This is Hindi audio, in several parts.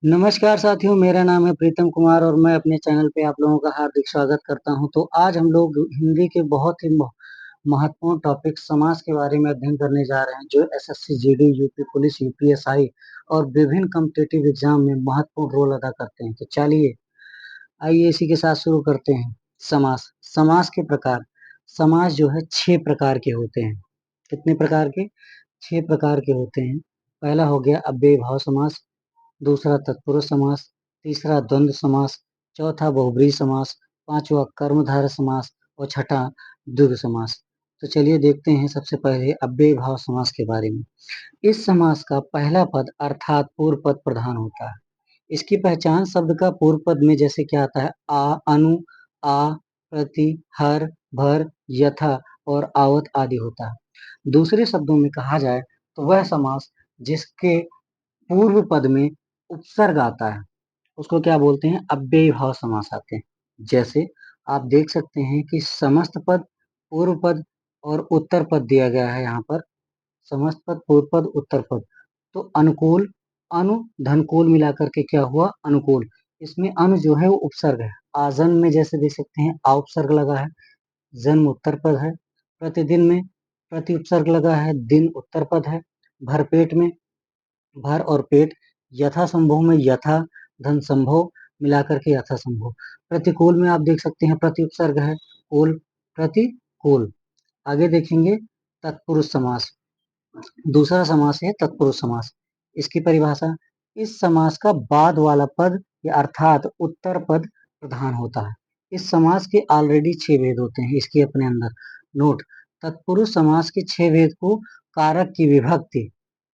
नमस्कार साथियों, मेरा नाम है प्रीतम कुमार और मैं अपने चैनल पे आप लोगों का हार्दिक स्वागत करता हूं। तो आज हम लोग हिंदी के बहुत ही महत्वपूर्ण टॉपिक समाज के बारे में अध्ययन करने जा रहे हैं, जो SSC, GD, UP police, UPSI और विभिन्न कॉम्पिटिटिव एग्जाम में महत्वपूर्ण रोल अदा करते हैं। तो चलिए आइए इसी के साथ शुरू करते हैं। समास समास के प्रकार। समास जो है 6 प्रकार के होते हैं। कितने प्रकार के? 6 प्रकार के होते हैं। पहला हो गया अव्ययी भाव समास, दूसरा तत्पुरुष समास, तीसरा द्वंद्व समास, चौथा बहुब्रीहि समास, पांचवा कर्मधारय समास और छठा द्विगु समास। तो चलिए देखते हैं सबसे पहले अव्ययी भाव समास के बारे में। इस समास का पहला पद अर्थात पूर्व पद प्रधान होता है। इसकी पहचान शब्द का पूर्व पद में जैसे क्या आता है? आ, अनु, आ, प्रति, हर, भर, यथा और आवत आदि होता है। दूसरे शब्दों में कहा जाए तो वह समास जिसके पूर्व पद में उपसर्ग आता है उसको क्या बोलते हैं? अव्ययी भाव समास आते हैं। जैसे आप देख सकते हैं कि समस्त पद, पूर्व पद और उत्तर पद दिया गया है। यहाँ पर समस्त पद, पूर्व पद, उत्तर पद। तो अनुकूल, अनु, धनकूल मिलाकर के क्या हुआ? अनुकूल। इसमें अनु जो है वो उपसर्ग है। आजन में जैसे देख सकते हैं आ उपसर्ग लगा है, जन्म उत्तर पद है। प्रतिदिन में प्रति उपसर्ग लगा है, दिन उत्तर पद है। भरपेट में भर और पेट, यथा संभव में यथा, धन संभव मिलाकर के यथा संभव। प्रतिकूल में आप देख सकते हैं प्रति उपसर्ग है, कूल, प्रतिकूल। आगे देखेंगे तत्पुरुष समास। दूसरा समास है तत्पुरुष समास। इसकी परिभाषा, इस समास का बाद वाला पद या अर्थात उत्तर पद प्रधान होता है। इस समास के ऑलरेडी 6 भेद होते हैं इसके अपने अंदर। नोट, तत्पुरुष समास के 6 भेद को कारक की विभक्ति,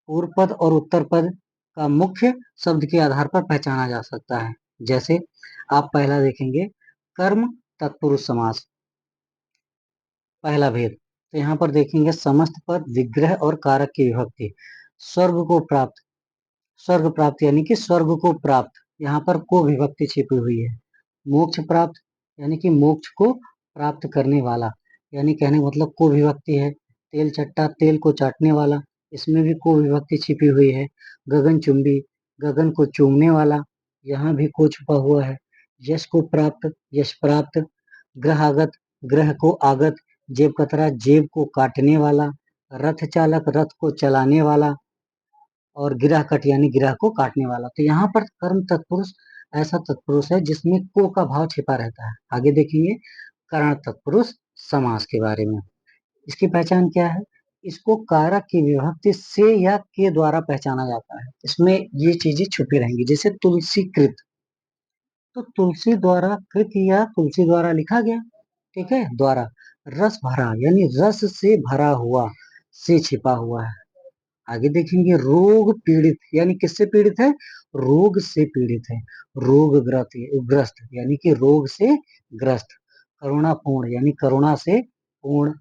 पूर्व पद और उत्तर पद का मुख्य शब्द के आधार पर पहचाना जा सकता है। जैसे आप पहला देखेंगे कर्म तत्पुरुष समास, पहला भेद। तो यहाँ पर देखेंगे समस्त पद, विग्रह और कारक की विभक्ति। स्वर्ग को प्राप्त, स्वर्ग प्राप्त यानी कि स्वर्ग को प्राप्त, यहाँ पर को विभक्ति छिपी हुई है। मोक्ष प्राप्त यानी कि मोक्ष को प्राप्त करने वाला, यानी कहने मतलब को विभक्ति है। तेल चट्टा, तेल को चाटने वाला, इसमें भी को विभक्ति छिपी हुई है। गगन चुंबी, गगन को चूमने वाला, यहाँ भी को छुपा हुआ है। यश को प्राप्त, यश प्राप्त। ग्रह आगत, ग्रह को आगत। जेब कतरा, जेब को काटने वाला। रथ चालक, रथ को चलाने वाला। और गिरह कट यानी गिरह को काटने वाला। तो यहाँ पर कर्म तत्पुरुष ऐसा तत्पुरुष है जिसमें को का भाव छिपा रहता है। आगे देखेंगे करण तत्पुरुष समास के बारे में। इसकी पहचान क्या है? इसको कारक की विभक्ति से या के द्वारा पहचाना जाता है। इसमें ये चीजें छुपी रहेंगी। जैसे तुलसी कृत, तो तुलसी द्वारा कृत या तुलसी द्वारा लिखा गया, ठीक है, द्वारा। रस भरा यानी रस से भरा हुआ, से छिपा हुआ है। आगे देखेंगे रोग पीड़ित यानी किससे पीड़ित है? रोग से पीड़ित है। रोग ग्रस्त, ग्रस्त यानी कि रोग से ग्रस्त। करुणापूर्ण यानी करुणा से पूर्ण।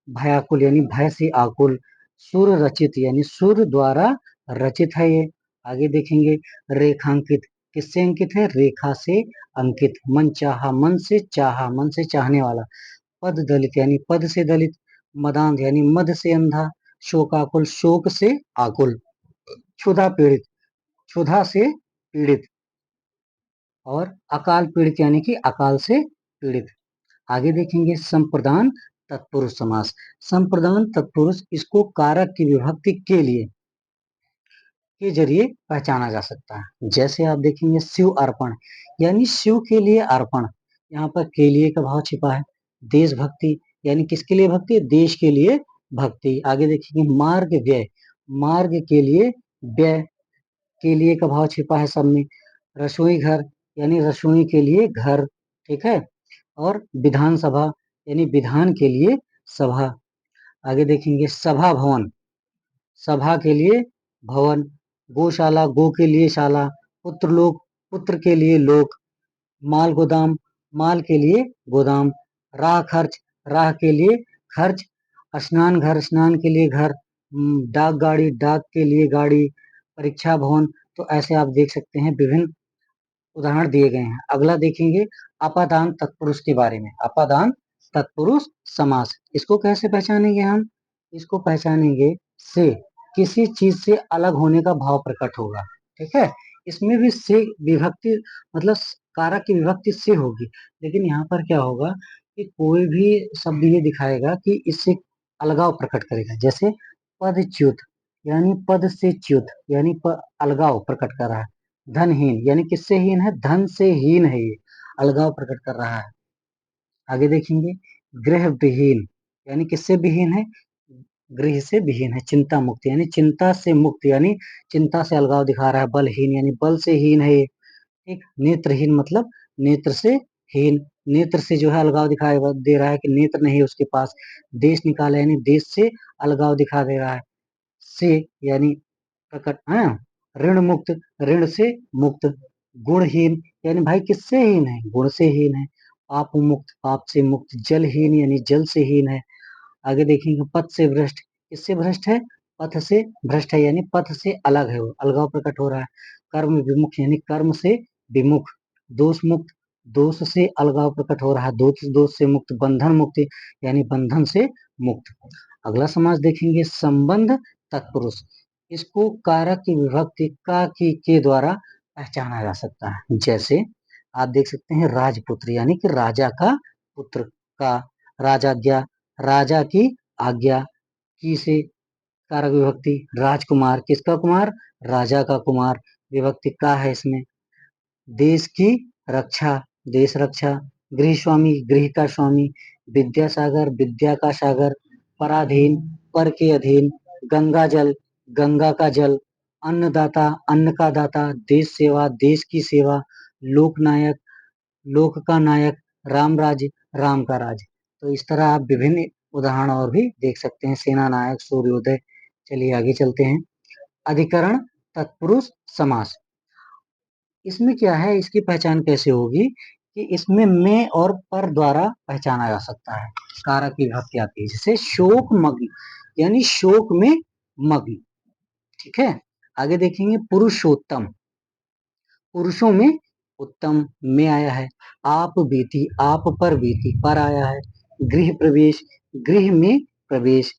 भयाकुल यानी भय से आकुल। सुर रचित यानी सुर द्वारा रचित है ये। आगे देखेंगे रेखांकित, किससे अंकित है? रेखा से अंकित। मन चाहा, मन से चाहा, मन से चाहने वाला। पद दलित यानी पद से दलित। मदांध यानी मद से अंधा। शोकाकुल, शोक से आकुल। क्षुधा पीड़ित, क्षुधा से पीड़ित। और अकाल पीड़ित यानी कि अकाल से पीड़ित। आगे देखेंगे संप्रदान तत्पुरुष समास। संप्रदान तत्पुरुष, इसको कारक की विभक्ति के लिए के जरिए पहचाना जा सकता है। जैसे आप देखेंगे शिव अर्पण यानी शिव के लिए अर्पण, यहाँ पर के लिए का भाव छिपा है। देशभक्ति यानी किसके लिए भक्ति? देश के लिए भक्ति। आगे देखेंगे मार्ग व्यय, मार्ग के लिए व्यय, के लिए का भाव छिपा है सब में। रसोई घर यानी रसोई के लिए घर, ठीक है। और विधानसभा यानी विधान के लिए सभा। आगे देखेंगे सभा भवन, सभा के लिए भवन। गौशाला, गो के लिए शाला। पुत्र लोक, पुत्र के लिए लोक। माल गोदाम, माल के लिए गोदाम। राह खर्च, राह के लिए खर्च। स्नान घर, स्नान के लिए घर। डाक गाड़ी, डाक के लिए गाड़ी। परीक्षा भवन। तो ऐसे आप देख सकते हैं विभिन्न उदाहरण दिए गए हैं। अगला देखेंगे अपादान तत्पुरुष के बारे में। अपादान तत्पुरुष समास, इसको कैसे पहचानेंगे हम? इसको पहचानेंगे से किसी चीज से अलग होने का भाव प्रकट होगा, ठीक है। इसमें भी से विभक्ति मतलब कारक की विभक्ति से होगी, लेकिन यहाँ पर क्या होगा कि कोई भी शब्द ये दिखाएगा कि इससे अलगाव प्रकट करेगा। जैसे पदच्युत यानी पद से च्युत यानी अलगाव प्रकट कर रहा है। धनहीन यानी किससे हीन है, धन से हीन है, ये अलगाव प्रकट कर रहा है। आगे देखेंगे गृह विहीन यानी किससे विहीन है, गृह से विहीन है। चिंता मुक्त यानी चिंता से मुक्त यानी चिंता से अलगाव दिखा रहा है। बलहीन यानी बल से हीन है ये। ठीक, नेत्रहीन मतलब नेत्र से हीन, नेत्र से जो है अलगाव दिखाई दे रहा है कि नेत्र नहीं है उसके पास। देश निकाला यानी देश से अलगाव दिखा दे रहा है। से यानी प्रकट है। ऋण मुक्त ऋण से मुक्त। गुणहीन यानी भाई किससे हीन है, गुण से हीन है। पाप मुक्त पाप से मुक्त। जलहीन यानी जल से हीन है। आगे देखेंगे पथ से भ्रष्ट, किससे भ्रष्ट है, पथ से भ्रष्ट है यानी पथ से अलग है, वो अलगाव प्रकट हो रहा है। कर्म विमुख यानी कर्म से विमुख। दोष मुक्त दोष से अलगाव प्रकट हो रहा है, दोष दोष से मुक्त। बंधन मुक्त यानी बंधन से मुक्त। अगला समास देखेंगे संबंध तत्पुरुष। इसको कारक की विभक्ति का की के द्वारा पहचाना जा सकता है। जैसे आप देख सकते हैं राजपुत्र यानी कि राजा का पुत्र का, राजाज्ञा राजा की आज्ञा की से कारक विभक्ति। राजकुमार किसका कुमार, राजा का कुमार, विभक्ति का है इसमें। देश की रक्षा देश रक्षा। गृह स्वामी गृह का स्वामी। विद्यासागर विद्या का सागर। पराधीन पर के अधीन। गंगा जल गंगा का जल। अन्नदाता अन्न का दाता। देश सेवा देश की सेवा। लोकनायक लोक का नायक। राम राज्य राम का राज। तो इस तरह आप विभिन्न उदाहरण और भी देख सकते हैं। सेना नायक सूर्योदय। चलिए आगे चलते हैं। अधिकरण तत्पुरुष समास। इसमें क्या है, इसकी पहचान कैसे होगी कि इसमें में और पर द्वारा पहचाना जा सकता है। कारक की विभक्ति आती है, जैसे शोक मग्न यानी शोक में मग्न। ठीक है, आगे देखेंगे पुरुषोत्तम, पुरुषों में उत्तम में आया है। आप बीती आप पर बीती पर आया है। गृह प्रवेश गृह में प्रवेश।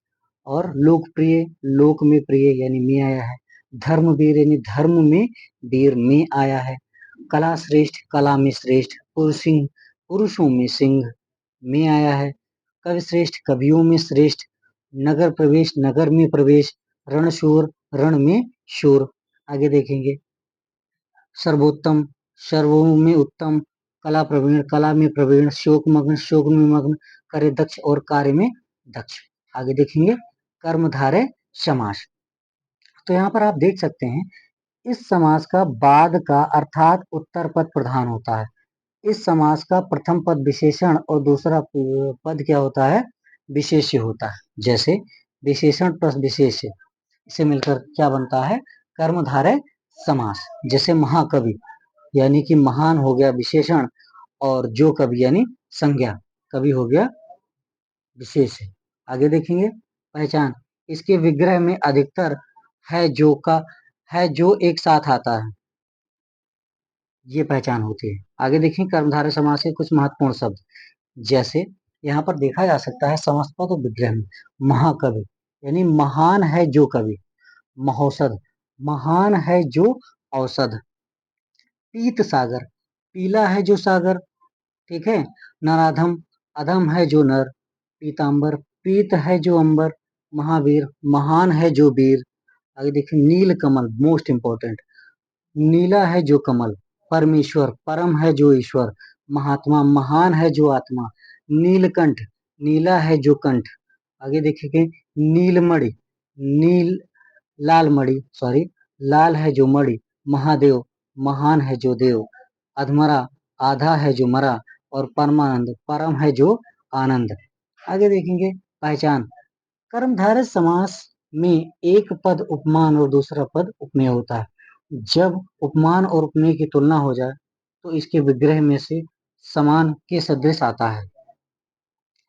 और लोकप्रिय लोक में प्रिय यानी में आया है। धर्मवीर यानी धर्म में वीर में आया है। कला श्रेष्ठ कला में श्रेष्ठ। पुरुषिंह पुरुषों में सिंह में आया है। कवि श्रेष्ठ कवियों में श्रेष्ठ। नगर प्रवेश नगर में प्रवेश। रणशूर रण में शूर। आगे देखेंगे सर्वोत्तम सर्वों में उत्तम। कला प्रवीण कला में प्रवीण। शोक में मग्न। कार्य दक्ष और कार्य में दक्ष। आगे देखेंगे कर्मधारय समास। तो यहाँ पर आप देख सकते हैं इस समास का बाद का अर्थात उत्तर पद प्रधान होता है। इस समास का प्रथम पद विशेषण और दूसरा पद क्या होता है, विशेष्य होता है। जैसे विशेषण प्लस विशेष्य इसे मिलकर क्या बनता है, कर्मधारय समास। जैसे महाकवि यानी कि महान हो गया विशेषण, और जो कवि यानी संज्ञा, कवि हो गया विशेष है। आगे देखेंगे पहचान। इसके विग्रह में अधिकतर है जो का है जो एक साथ आता है, ये पहचान होती है। आगे देखिए कर्मधारय समास के कुछ महत्वपूर्ण शब्द। जैसे यहाँ पर देखा जा सकता है समस्तपद और विग्रह में। महाकवि यानी महान है जो कवि। महोषध महान है जो औषध। पीत सागर पीला है जो सागर। ठीक है। नराधम अधम है जो नर। पीतांबर पीत है जो अंबर। महावीर महान है जो वीर। आगे देखिए नील कमल मोस्ट इंपॉर्टेंट, नीला है जो कमल। परमेश्वर परम है जो ईश्वर। महात्मा महान है जो आत्मा। नीलकंठ नीला है जो कंठ। आगे देखिए नीलमणि नील लाल मणि सॉरी लाल है जो मणि। महादेव महान है जो देव। अधमरा आधा है जो मरा। और परमानंद परम है जो आनंद। आगे देखेंगे पहचान। कर्मधारय समास में एक पद उपमान और दूसरा पद उपमेय होता है। जब उपमान और उपमेय की तुलना हो जाए तो इसके विग्रह में से समान के सदृश आता है।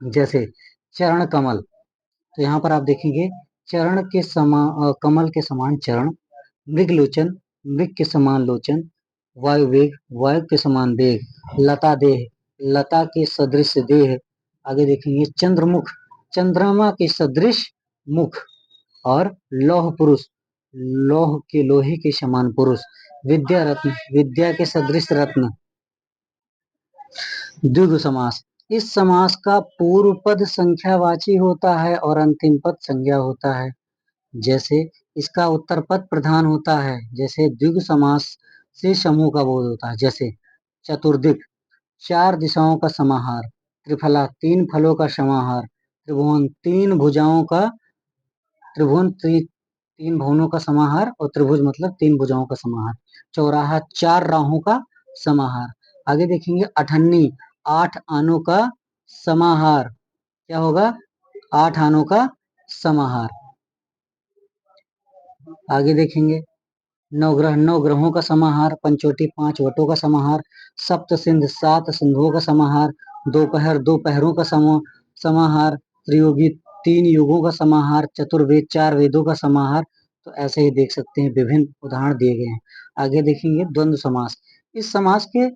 जैसे चरण कमल, तो यहाँ पर आप देखेंगे चरण के समान कमल के समान चरण। मृगलोचन मृग के समान लोचन। वायु वेग वायु के समान वेग। लता देह लता के सदृश देह। आगे देखेंगे चंद्रमुख चंद्रमा के सदृश मुख। और लौह पुरुष लोहे के समान पुरुष, विद्या रत्न, विद्या के सदृश रत्न। द्विगु समास, इस समास का पूर्व पद संख्यावाची होता है और अंतिम पद संज्ञा होता है। जैसे इसका उत्तर पद प्रधान होता है, जैसे द्विगु समास से समूह का बोध होता है। जैसे चतुर्दिक, चार दिशाओं का समाहार। त्रिफला, तीन फलों का समाहार। त्रिभुवन, तीन भुजाओं का, त्रिभुवन तीन भुवनों का समाहार, और त्रिभुज मतलब तीन भुजाओं का समाहार। चौराहा, चार राहों का समाहार। आगे देखेंगे अठन्नी, आठ आनों का समाहार। क्या होगा? आठ आनों का समाहार। आगे देखेंगे नवग्रह, नौ ग्रहों का समाहार। पंचवटी, पांच वटों का समाहार। सप्त सिंध, सात सिंधुओं का समाहार। दोपहर, दो पहरों का समाहार। त्रियोगी, तीन युगों का समाहार। चतुर्वेद, चार वेदों का समाहार। तो ऐसे ही देख सकते हैं, विभिन्न उदाहरण दिए गए हैं। आगे देखेंगे द्वंद्व समास। इस समास के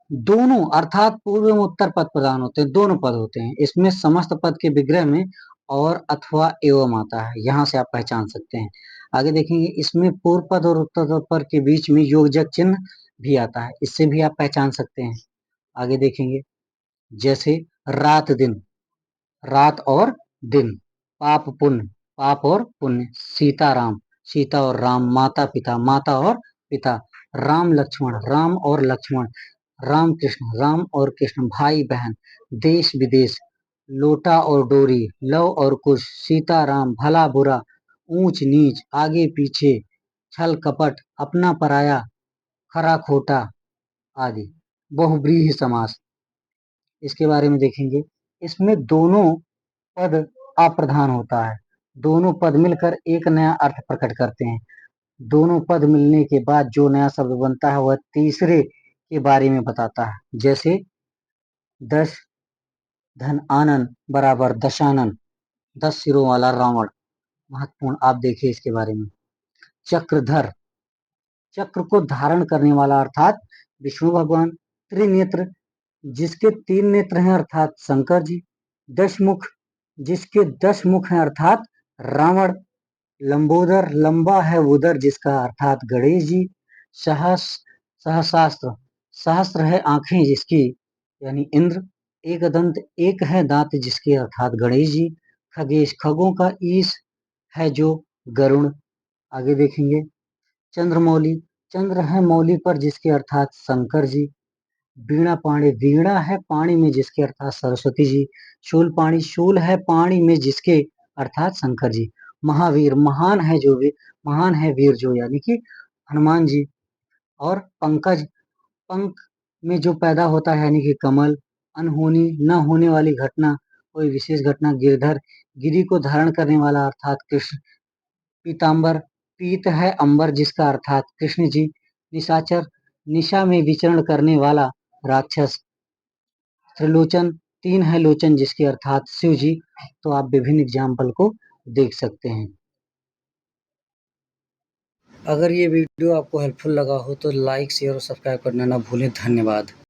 दोनों अर्थात पूर्व एवं उत्तर पद प्रदान होते हैं, दोनों पद होते हैं। इसमें समस्त पद के विग्रह में और अथवा एवं आता है, यहाँ से आप पहचान सकते हैं। आगे देखेंगे इसमें पूर्व पद और उत्तर पद के बीच में योजक चिन्ह भी आता है, इससे भी आप पहचान सकते हैं। आगे देखेंगे जैसे रात दिन, रात और दिन। पाप पुण्य, पाप और पुण्य। सीता राम, सीता और राम। माता पिता, माता और पिता। राम लक्ष्मण, राम और लक्ष्मण। राम कृष्ण, राम और कृष्ण। भाई बहन। देश विदेश। लोटा और डोरी। लव और कुश। सीता राम, भला बुरा। ऊंच नीच, आगे पीछे। छल कपट, अपना पराया, खरा खोटा आदि। बहुव्रीहि समास, इसके बारे में देखेंगे। इसमें दोनों पद अप्रधान होता है, दोनों पद मिलकर एक नया अर्थ प्रकट करते हैं। दोनों पद मिलने के बाद जो नया शब्द बनता है वह तीसरे के बारे में बताता है। जैसे दश धन आनन बराबर दशानन, 10 सिरों वाला रावण। महत्वपूर्ण, आप देखिए इसके बारे में। चक्रधर, चक्र को धारण करने वाला अर्थात विष्णु भगवान। त्रिनेत्र, जिसके 3 नेत्र हैं अर्थात शंकर जी। दशमुख, जिसके 10 मुख हैं अर्थात रावण। लंबोदर, लंबा है उदर जिसका अर्थात गणेश जी। सहस्त्र, सहस्त्र है आंखें जिसकी यानी इंद्र। एकदंत, एक है दांत जिसके अर्थात गणेश जी। खगेश, खगों का ईश है जो गरुण। आगे देखेंगे चंद्रमौली, चंद्र है मौली पर जिसके अर्थात शंकर जी। वीणा पाणी, वीणा है पानी में जिसके अर्थात सरस्वती जी। शूल पाणी, शूल है पानी में जिसके अर्थात शंकर जी। महावीर, महान है जो भी, महान है वीर जो यानी कि हनुमान जी। और पंकज, पंख में जो पैदा होता है यानी कि कमल। अनहोनी, न होने वाली घटना, कोई विशेष घटना। गिरधर, गिरी को धारण करने वाला अर्थात कृष्ण। पीतांबर, पीत है अंबर जिसका अर्थात कृष्ण जी। निशाचर, निशा में विचरण करने वाला राक्षस। त्रिलोचन, 3 है लोचन जिसके अर्थात शिव जी। तो आप विभिन्न एग्जाम्पल को देख सकते हैं। अगर ये वीडियो आपको हेल्पफुल लगा हो तो लाइक, शेयर और सब्सक्राइब करना ना भूलें। धन्यवाद।